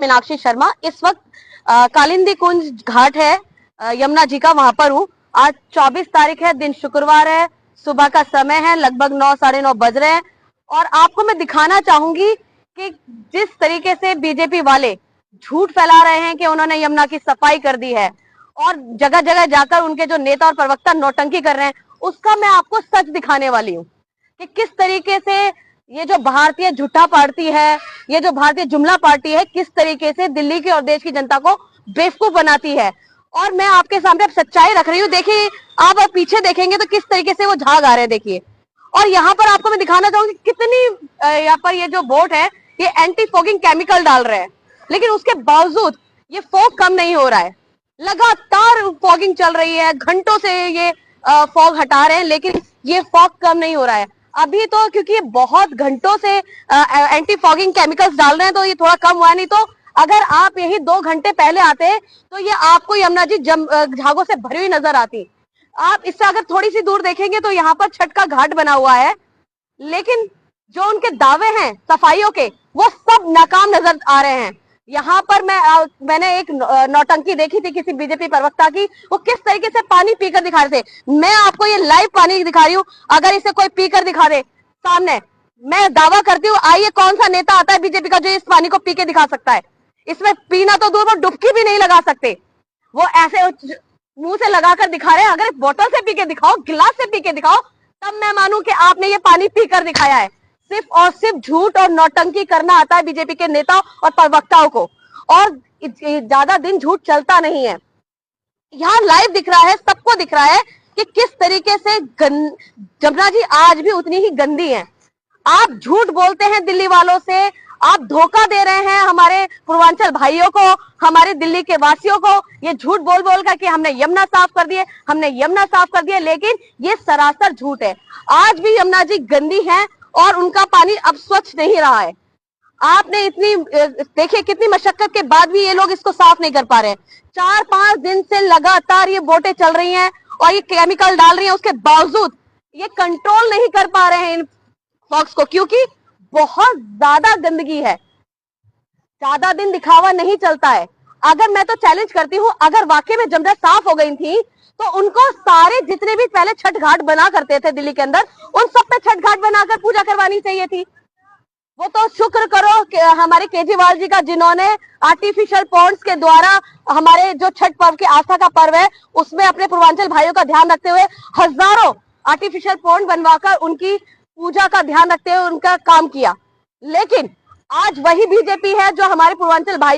मीनाक्षी शर्मा इस वक्त कालिंदी कुंज घाट है यमुना जी का, वहां पर हूँ। आज 24 तारीख है, दिन शुक्रवार है, सुबह का समय है, लगभग 9 साढ़े 9 बज रहे हैं। और आपको मैं दिखाना चाहूंगी कि जिस तरीके से बीजेपी वाले झूठ फैला रहे हैं कि उन्होंने यमुना की सफाई कर दी है और जगह जगह जाकर उनके जो नेता और प्रवक्ता नौटंकी कर रहे हैं, उसका मैं आपको सच दिखाने वाली हूँ कि किस तरीके से ये जो भारतीय झूठा पार्टी है, ये जो भारतीय जुमला पार्टी है, किस तरीके से दिल्ली की और देश की जनता को बेवकूफ बनाती है। और मैं आपके सामने अब सच्चाई रख रही हूँ। देखिए, आप अब पीछे देखेंगे तो किस तरीके से वो झाग आ रहे हैं, देखिए। और यहाँ पर आपको मैं दिखाना चाहूंगी कितनी यहाँ पर ये जो बोट है, ये एंटी फॉगिंग केमिकल डाल रहे हैं, लेकिन उसके बावजूद ये फॉग कम नहीं हो रहा है। लगातार फॉगिंग चल रही है, घंटों से ये फॉग हटा रहे हैं, लेकिन ये फॉग कम नहीं हो रहा है। अभी तो क्योंकि ये बहुत घंटों से एंटी फॉगिंग केमिकल्स डाल रहे हैं, तो ये थोड़ा कम हुआ। नहीं तो अगर आप यही 2 घंटे पहले आते तो ये आपको यमुना जी झागों से भरी हुई नजर आती। आप इससे अगर थोड़ी सी दूर देखेंगे तो यहाँ पर छठ का घाट बना हुआ है, लेकिन जो उनके दावे हैं सफाइयों के, वो सब नाकाम नजर आ रहे हैं। यहाँ पर मैंने एक नौटंकी देखी थी किसी बीजेपी प्रवक्ता की। वो किस तरीके से पानी पीकर दिखा रहे थे। मैं आपको ये लाइव पानी दिखा रही हूँ, अगर इसे कोई पीकर दिखा दे सामने, मैं दावा करती हूँ, आइए कौन सा नेता आता है बीजेपी का जो इस पानी को पी के दिखा सकता है। इसमें पीना तो दूर, वो डुबकी भी नहीं लगा सकते। वो ऐसे मुंह से लगाकर दिखा रहे हैं। अगर बोतल से पी के दिखाओ, गिलास से पी के दिखाओ, तब मैं मानूं कि आपने ये पानी पीकर दिखाया है। सिर्फ और सिर्फ झूठ और नौटंकी करना आता है बीजेपी के नेता और प्रवक्ताओं को, और ज्यादा दिन झूठ चलता नहीं है। यहाँ लाइव दिख रहा है, सबको दिख रहा है कि किस तरीके से जमुना जी आज भी उतनी ही गंदी है। आप झूठ बोलते हैं दिल्ली वालों से, आप धोखा दे रहे हैं हमारे पूर्वांचल भाइयों को, हमारे दिल्ली के वासियों को। ये झूठ बोल बोल कर कि हमने यमुना साफ कर दिए, हमने यमुना साफ कर दिए, लेकिन ये सरासर झूठ है। आज भी यमुना जी गंदी है और उनका पानी अब स्वच्छ नहीं रहा है। आपने इतनी देखिए कितनी मशक्कत के बाद भी ये लोग इसको साफ नहीं कर पा रहे हैं। 4-5 दिन से लगातार ये बोटें चल रही हैं और ये केमिकल डाल रही हैं, उसके बावजूद ये कंट्रोल नहीं कर पा रहे हैं इन फॉक्स को, क्योंकि बहुत ज्यादा गंदगी है। ज्यादा दिन दिखावा नहीं चलता है। अगर मैं तो चैलेंज करती हूँ, अगर वाकई में जमुना साफ हो गई थी तो उनको सारे जितने भी पहले छठ घाट बना करते थे दिल्ली के अंदर, उन सब पे छठ घाट बनाकर पूजा करवानी चाहिए थी। वो तो शुक्र करो कि हमारे केजरीवाल जी का, जिन्होंने आर्टिफिशियल पॉन्ड्स के द्वारा हमारे जो छठ पर्व की आस्था का पर्व है, उसमें अपने पूर्वांचल भाइयों का ध्यान रखते हुए हजारों आर्टिफिशियल पॉन्ड बनवाकर उनकी पूजा का ध्यान रखते हुए उनका काम किया। लेकिन आज वही बीजेपी है जो हमारे पूर्वांचल भाई